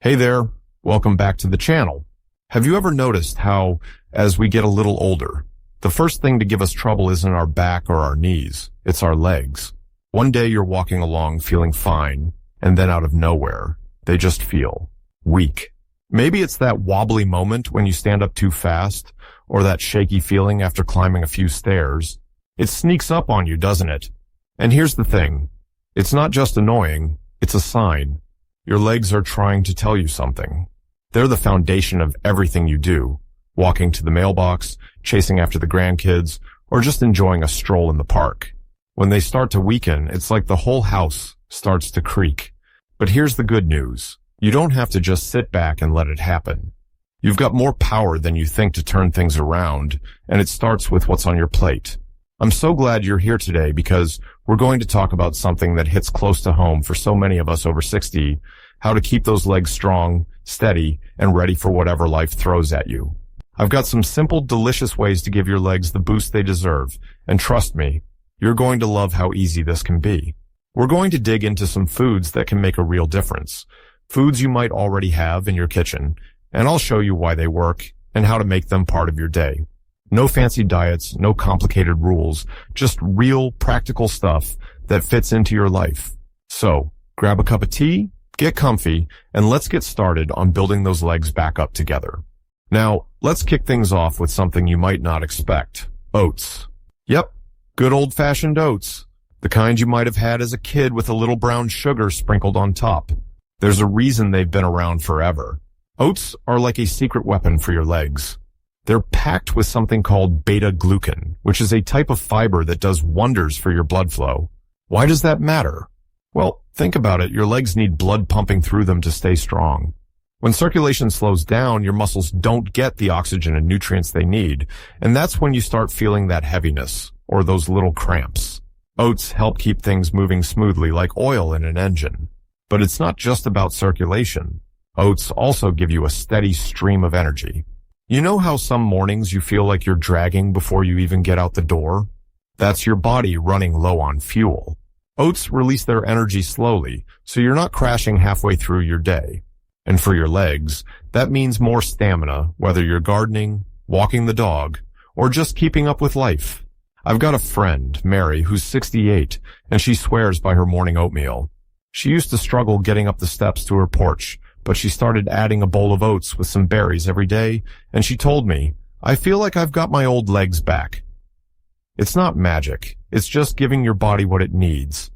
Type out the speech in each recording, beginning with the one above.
Hey there, welcome back to the channel. Have you ever noticed how, as we get a little older, the first thing to give us trouble isn't our back or our knees, it's our legs. One day you're walking along feeling fine, and then out of nowhere, they just feel weak. Maybe it's that wobbly moment when you stand up too fast, or that shaky feeling after climbing a few stairs. It sneaks up on you, doesn't it? And here's the thing, it's not just annoying, it's a sign. Your legs are trying to tell you something. They're the foundation of everything you do, walking to the mailbox, chasing after the grandkids, or just enjoying a stroll in the park. When they start to weaken, it's like the whole house starts to creak. But here's the good news. You don't have to just sit back and let it happen. You've got more power than you think to turn things around, and it starts with what's on your plate. I'm so glad you're here today because we're going to talk about something that hits close to home for so many of us over 60, how to keep those legs strong, steady, and ready for whatever life throws at you. I've got some simple, delicious ways to give your legs the boost they deserve, and trust me, you're going to love how easy this can be. We're going to dig into some foods that can make a real difference, foods you might already have in your kitchen, and I'll show you why they work and how to make them part of your day. No fancy diets, no complicated rules, just real, practical stuff that fits into your life. So, grab a cup of tea, get comfy, and let's get started on building those legs back up together. Now, let's kick things off with something you might not expect. Oats. Yep, good old-fashioned oats. The kind you might have had as a kid with a little brown sugar sprinkled on top. There's a reason they've been around forever. Oats are like a secret weapon for your legs. They're packed with something called beta-glucan, which is a type of fiber that does wonders for your blood flow. Why does that matter? Well, think about it. Your legs need blood pumping through them to stay strong. When circulation slows down, your muscles don't get the oxygen and nutrients they need, and that's when you start feeling that heaviness, or those little cramps. Oats help keep things moving smoothly like oil in an engine. But it's not just about circulation. Oats also give you a steady stream of energy. You know how some mornings you feel like you're dragging before you even get out the door? That's your body running low on fuel. Oats release their energy slowly, so you're not crashing halfway through your day. And for your legs, that means more stamina, whether you're gardening, walking the dog, or just keeping up with life. I've got a friend, Mary, who's 68, and she swears by her morning oatmeal. She used to struggle getting up the steps to her porch, but she started adding a bowl of oats with some berries every day, and she told me, I feel like I've got my old legs back. It's not magic. It's just giving your body what it needs.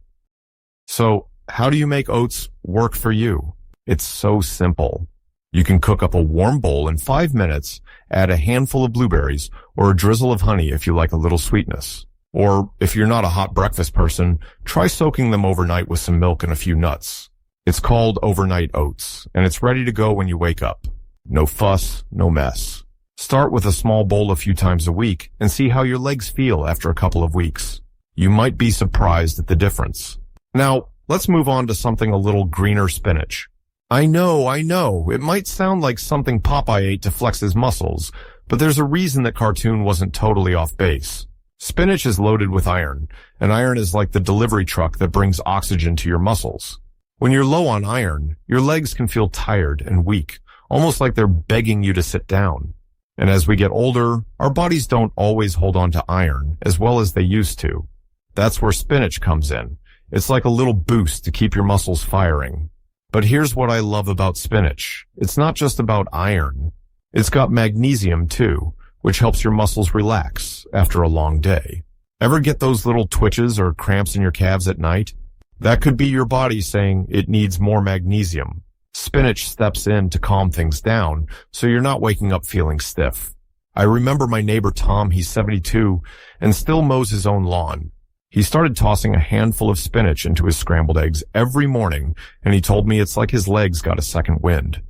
So, how do you make oats work for you? It's so simple. You can cook up a warm bowl in 5 minutes, add a handful of blueberries, or a drizzle of honey if you like a little sweetness. Or, if you're not a hot breakfast person, try soaking them overnight with some milk and a few nuts. It's called overnight oats, and it's ready to go when you wake up. No fuss, no mess. Start with a small bowl a few times a week and see how your legs feel after a couple of weeks. You might be surprised at the difference. Now, let's move on to something a little greener: spinach. I know, it might sound like something Popeye ate to flex his muscles, but there's a reason that cartoon wasn't totally off base. Spinach is loaded with iron, and iron is like the delivery truck that brings oxygen to your muscles. When you're low on iron, your legs can feel tired and weak, almost like they're begging you to sit down. And as we get older, our bodies don't always hold on to iron as well as they used to. That's where spinach comes in. It's like a little boost to keep your muscles firing. But here's what I love about spinach. It's not just about iron. It's got magnesium too, which helps your muscles relax after a long day. Ever get those little twitches or cramps in your calves at night? That could be your body saying it needs more magnesium. Spinach steps in to calm things down, so you're not waking up feeling stiff. I remember my neighbor Tom, he's 72, and still mows his own lawn. He started tossing a handful of spinach into his scrambled eggs every morning, and he told me it's like his legs got a second wind.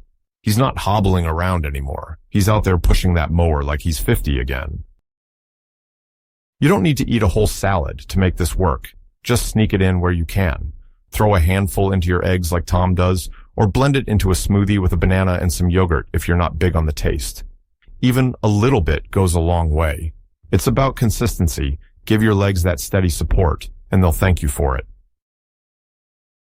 He's not hobbling around anymore. He's out there pushing that mower like he's 50 again. You don't need to eat a whole salad to make this work. Just sneak it in where you can. Throw a handful into your eggs like Tom does, or blend it into a smoothie with a banana and some yogurt if you're not big on the taste. Even a little bit goes a long way. It's about consistency. Give your legs that steady support, and they'll thank you for it.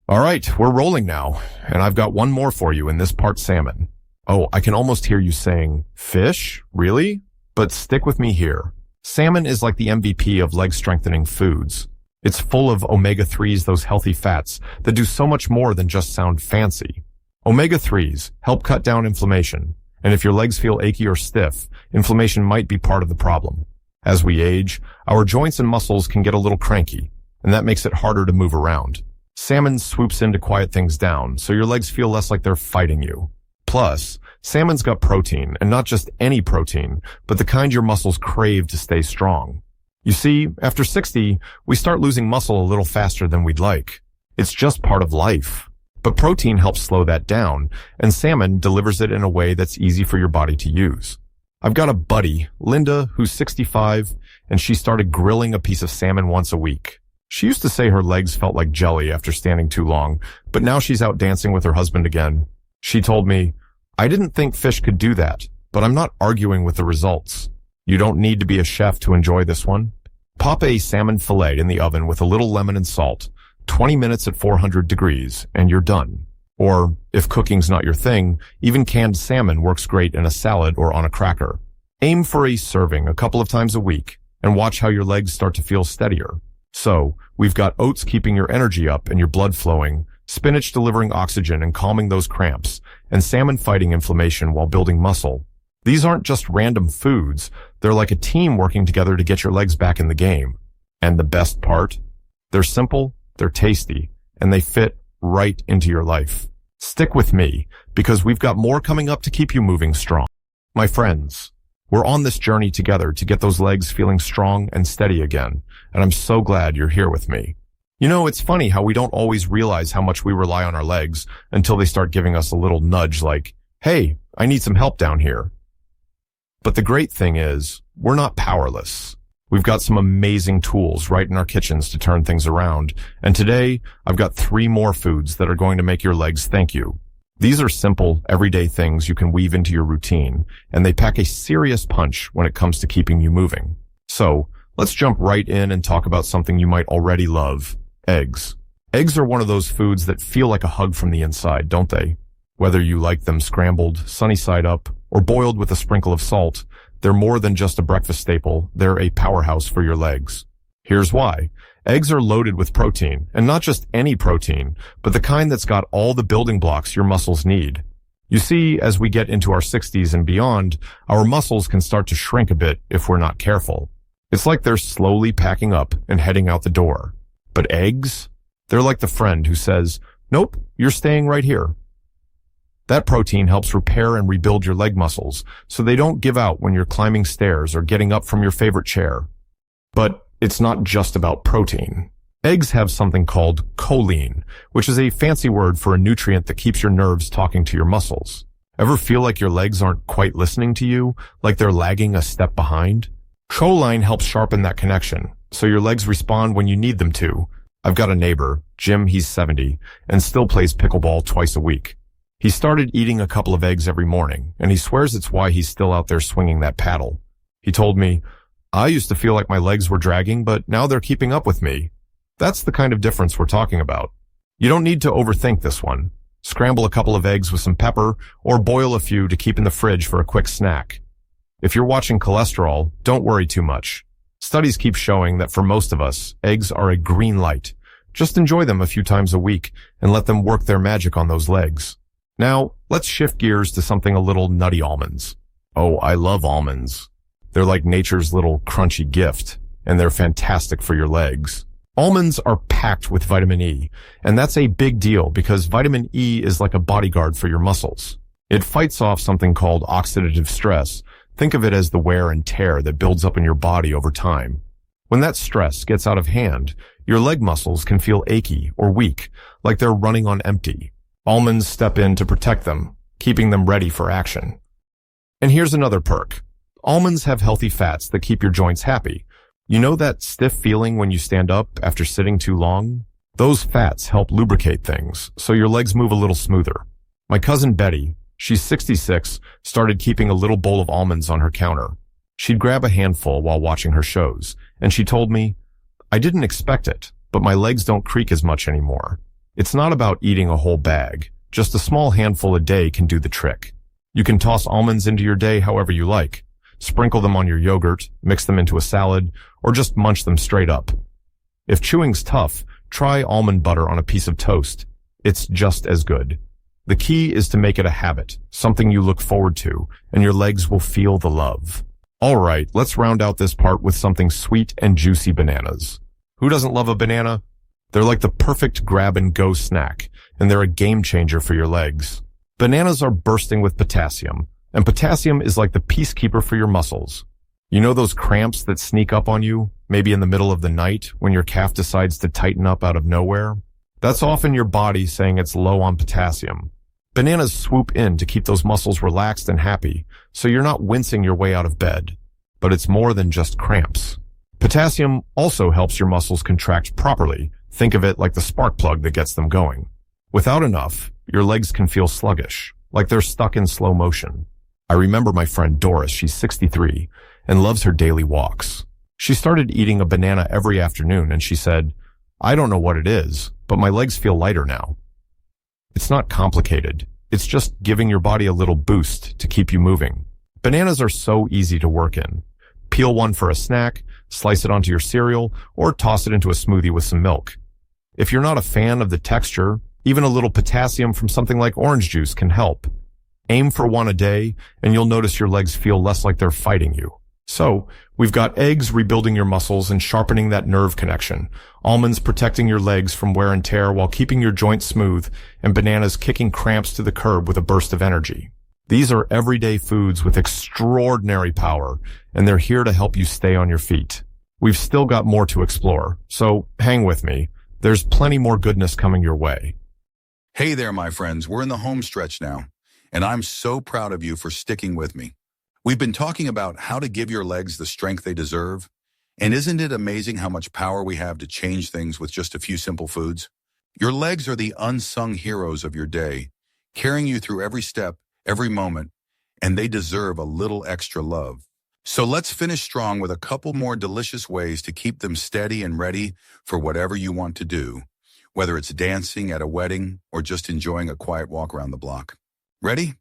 All right, we're rolling now, and I've got one more for you in this part salmon. Oh, I can almost hear you saying, fish? Really? But stick with me here. Salmon is like the MVP of leg-strengthening foods. It's full of omega-3s, those healthy fats that do so much more than just sound fancy. Omega-3s help cut down inflammation, and if your legs feel achy or stiff, inflammation might be part of the problem. As we age, our joints and muscles can get a little cranky, and that makes it harder to move around. Salmon swoops in to quiet things down, so your legs feel less like they're fighting you. Plus, salmon's got protein, and not just any protein, but the kind your muscles crave to stay strong. You see, after 60, we start losing muscle a little faster than we'd like. It's just part of life. But protein helps slow that down, and salmon delivers it in a way that's easy for your body to use. I've got a buddy, Linda, who's 65, and she started grilling a piece of salmon once a week. She used to say her legs felt like jelly after standing too long, but now she's out dancing with her husband again. She told me, "I didn't think fish could do that, but I'm not arguing with the results. You don't need to be a chef to enjoy this one. Pop a salmon fillet in the oven with a little lemon and salt, 20 minutes at 400 degrees, and you're done. Or, if cooking's not your thing, even canned salmon works great in a salad or on a cracker. Aim for a serving a couple of times a week, and watch how your legs start to feel steadier. So, we've got oats keeping your energy up and your blood flowing, spinach delivering oxygen and calming those cramps, and salmon fighting inflammation while building muscle. These aren't just random foods, they're like a team working together to get your legs back in the game. And the best part? They're simple, they're tasty, and they fit right into your life. Stick with me, because we've got more coming up to keep you moving strong. My friends, we're on this journey together to get those legs feeling strong and steady again, and I'm so glad you're here with me. You know, it's funny how we don't always realize how much we rely on our legs until they start giving us a little nudge like, "Hey, I need some help down here." But the great thing is, we're not powerless. We've got some amazing tools right in our kitchens to turn things around, and today, I've got 3 more foods that are going to make your legs thank you. These are simple, everyday things you can weave into your routine, and they pack a serious punch when it comes to keeping you moving. So, let's jump right in and talk about something you might already love, eggs. Eggs are one of those foods that feel like a hug from the inside, don't they? Whether you like them scrambled, sunny side up, or boiled with a sprinkle of salt, they're more than just a breakfast staple, they're a powerhouse for your legs. Here's why. Eggs are loaded with protein, and not just any protein, but the kind that's got all the building blocks your muscles need. You see, as we get into our 60s and beyond, our muscles can start to shrink a bit if we're not careful. It's like they're slowly packing up and heading out the door. But eggs? They're like the friend who says, "Nope, you're staying right here." That protein helps repair and rebuild your leg muscles, so they don't give out when you're climbing stairs or getting up from your favorite chair. But it's not just about protein. Eggs have something called choline, which is a fancy word for a nutrient that keeps your nerves talking to your muscles. Ever feel like your legs aren't quite listening to you, like they're lagging a step behind? Choline helps sharpen that connection, so your legs respond when you need them to. I've got a neighbor, Jim, he's 70, and still plays pickleball twice a week. He started eating a couple of eggs every morning, and he swears it's why he's still out there swinging that paddle. He told me, "I used to feel like my legs were dragging, but now they're keeping up with me." That's the kind of difference we're talking about. You don't need to overthink this one. Scramble a couple of eggs with some pepper, or boil a few to keep in the fridge for a quick snack. If you're watching cholesterol, don't worry too much. Studies keep showing that for most of us, eggs are a green light. Just enjoy them a few times a week, and let them work their magic on those legs. Now, let's shift gears to something a little nutty: almonds. Oh, I love almonds. They're like nature's little crunchy gift, and they're fantastic for your legs. Almonds are packed with vitamin E, and that's a big deal because vitamin E is like a bodyguard for your muscles. It fights off something called oxidative stress. Think of it as the wear and tear that builds up in your body over time. When that stress gets out of hand, your leg muscles can feel achy or weak, like they're running on empty. Almonds step in to protect them, keeping them ready for action. And here's another perk. Almonds have healthy fats that keep your joints happy. You know that stiff feeling when you stand up after sitting too long? Those fats help lubricate things, so your legs move a little smoother. My cousin Betty, she's 66, started keeping a little bowl of almonds on her counter. She'd grab a handful while watching her shows, and she told me, "I didn't expect it, but my legs don't creak as much anymore." It's not about eating a whole bag. Just a small handful a day can do the trick. You can toss almonds into your day however you like. Sprinkle them on your yogurt, mix them into a salad, or just munch them straight up. If chewing's tough, try almond butter on a piece of toast. It's just as good. The key is to make it a habit, something you look forward to, and your legs will feel the love. All right, let's round out this part with something sweet and juicy: bananas. Who doesn't love a banana? They're like the perfect grab-and-go snack, and they're a game changer for your legs. Bananas are bursting with potassium, and potassium is like the peacekeeper for your muscles. You know those cramps that sneak up on you, maybe in the middle of the night when your calf decides to tighten up out of nowhere? That's often your body saying it's low on potassium. Bananas swoop in to keep those muscles relaxed and happy, so you're not wincing your way out of bed. But it's more than just cramps. Potassium also helps your muscles contract properly. Think of it like the spark plug that gets them going. Without enough, your legs can feel sluggish, like they're stuck in slow motion. I remember my friend Doris, she's 63, and loves her daily walks. She started eating a banana every afternoon, and she said, "I don't know what it is, but my legs feel lighter now." It's not complicated. It's just giving your body a little boost to keep you moving. Bananas are so easy to work in. Peel one for a snack, slice it onto your cereal, or toss it into a smoothie with some milk. If you're not a fan of the texture, even a little potassium from something like orange juice can help. Aim for one a day, and you'll notice your legs feel less like they're fighting you. So, we've got eggs rebuilding your muscles and sharpening that nerve connection, almonds protecting your legs from wear and tear while keeping your joints smooth, and bananas kicking cramps to the curb with a burst of energy. These are everyday foods with extraordinary power, and they're here to help you stay on your feet. We've still got more to explore, so hang with me. There's plenty more goodness coming your way. Hey there, my friends. We're in the home stretch now, and I'm so proud of you for sticking with me. We've been talking about how to give your legs the strength they deserve, and isn't it amazing how much power we have to change things with just a few simple foods? Your legs are the unsung heroes of your day, carrying you through every step, every moment, and they deserve a little extra love. So let's finish strong with a couple more delicious ways to keep them steady and ready for whatever you want to do, whether it's dancing at a wedding or just enjoying a quiet walk around the block. Ready?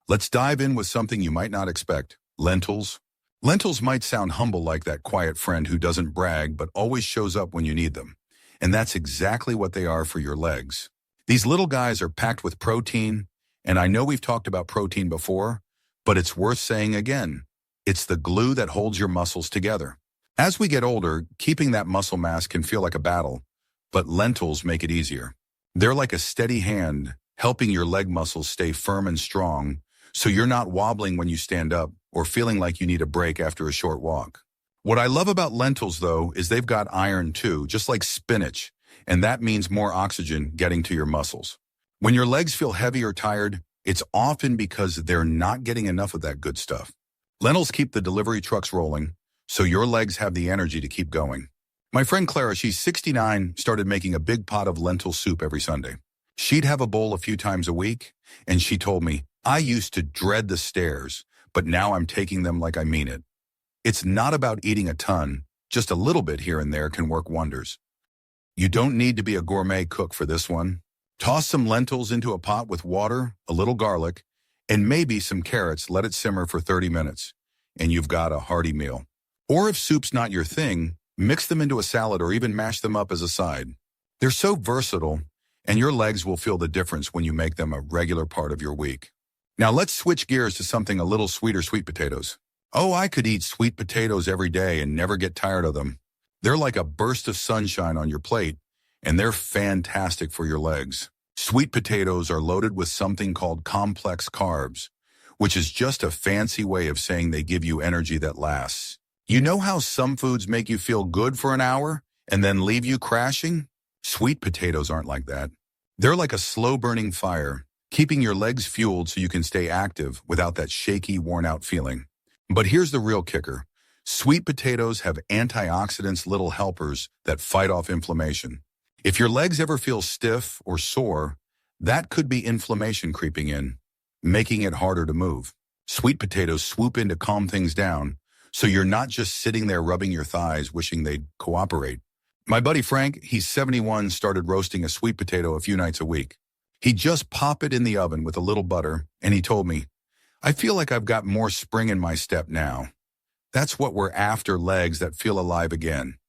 Let's dive in with something you might not expect: lentils. Lentils might sound humble, like that quiet friend who doesn't brag but always shows up when you need them. And that's exactly what they are for your legs. These little guys are packed with protein, and I know we've talked about protein before, but it's worth saying again. It's the glue that holds your muscles together. As we get older, keeping that muscle mass can feel like a battle, but lentils make it easier. They're like a steady hand, helping your leg muscles stay firm and strong, so you're not wobbling when you stand up or feeling like you need a break after a short walk. What I love about lentils, though, is they've got iron too, just like spinach, and that means more oxygen getting to your muscles. When your legs feel heavy or tired, it's often because they're not getting enough of that good stuff. Lentils keep the delivery trucks rolling, so your legs have the energy to keep going. My friend Clara, she's 69, started making a big pot of lentil soup every Sunday. She'd have a bowl a few times a week, and she told me, "I used to dread the stairs, but now I'm taking them like I mean it." It's not about eating a ton, just a little bit here and there can work wonders. You don't need to be a gourmet cook for this one. Toss some lentils into a pot with water, a little garlic, and maybe some carrots. Let it simmer for 30 minutes, and you've got a hearty meal. Or if soup's not your thing, mix them into a salad or even mash them up as a side. They're so versatile, and your legs will feel the difference when you make them a regular part of your week. Now let's switch gears to something a little sweeter: sweet potatoes. Oh, I could eat sweet potatoes every day and never get tired of them. They're like a burst of sunshine on your plate, and they're fantastic for your legs. Sweet potatoes are loaded with something called complex carbs, which is just a fancy way of saying they give you energy that lasts. You know how some foods make you feel good for an hour and then leave you crashing? Sweet potatoes aren't like that. They're like a slow-burning fire, keeping your legs fueled so you can stay active without that shaky, worn-out feeling. But here's the real kicker. Sweet potatoes have antioxidants, little helpers that fight off inflammation. If your legs ever feel stiff or sore, that could be inflammation creeping in, making it harder to move. Sweet potatoes swoop in to calm things down, so you're not just sitting there rubbing your thighs wishing they'd cooperate. My buddy Frank, he's 71, started roasting a sweet potato a few nights a week. He'd just pop it in the oven with a little butter, and he told me, I feel like I've got more spring in my step now. That's what we're after, legs that feel alive again.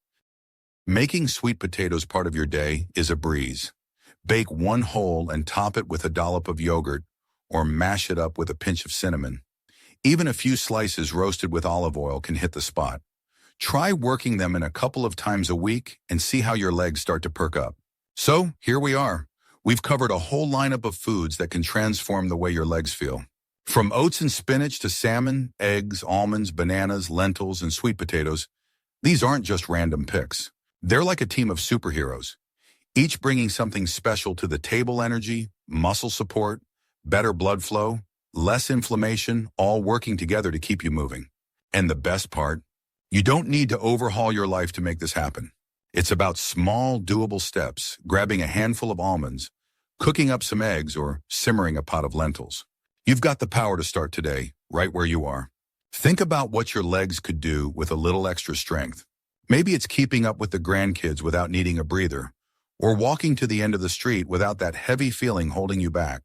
Making sweet potatoes part of your day is a breeze. Bake one whole and top it with a dollop of yogurt, or mash it up with a pinch of cinnamon. Even a few slices roasted with olive oil can hit the spot. Try working them in a couple of times a week and see how your legs start to perk up. So, here we are. We've covered a whole lineup of foods that can transform the way your legs feel. From oats and spinach to salmon, eggs, almonds, bananas, lentils, and sweet potatoes, these aren't just random picks. They're like a team of superheroes, each bringing something special to the table: energy, muscle support, better blood flow, less inflammation, all working together to keep you moving. And the best part, you don't need to overhaul your life to make this happen. It's about small, doable steps: grabbing a handful of almonds, cooking up some eggs, or simmering a pot of lentils. You've got the power to start today, right where you are. Think about what your legs could do with a little extra strength. Maybe it's keeping up with the grandkids without needing a breather, or walking to the end of the street without that heavy feeling holding you back.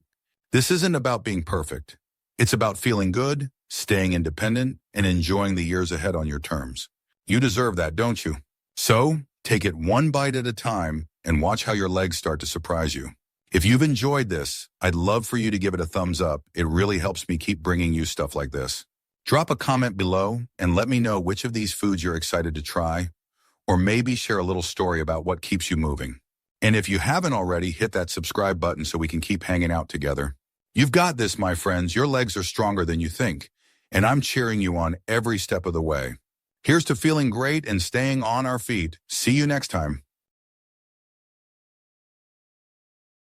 This isn't about being perfect. It's about feeling good, staying independent, and enjoying the years ahead on your terms. You deserve that, don't you? So, take it one bite at a time and watch how your legs start to surprise you. If you've enjoyed this, I'd love for you to give it a thumbs up. It really helps me keep bringing you stuff like this. Drop a comment below and let me know which of these foods you're excited to try, or maybe share a little story about what keeps you moving. And if you haven't already, hit that subscribe button so we can keep hanging out together. You've got this, my friends. Your legs are stronger than you think, and I'm cheering you on every step of the way. Here's to feeling great and staying on our feet. See you next time.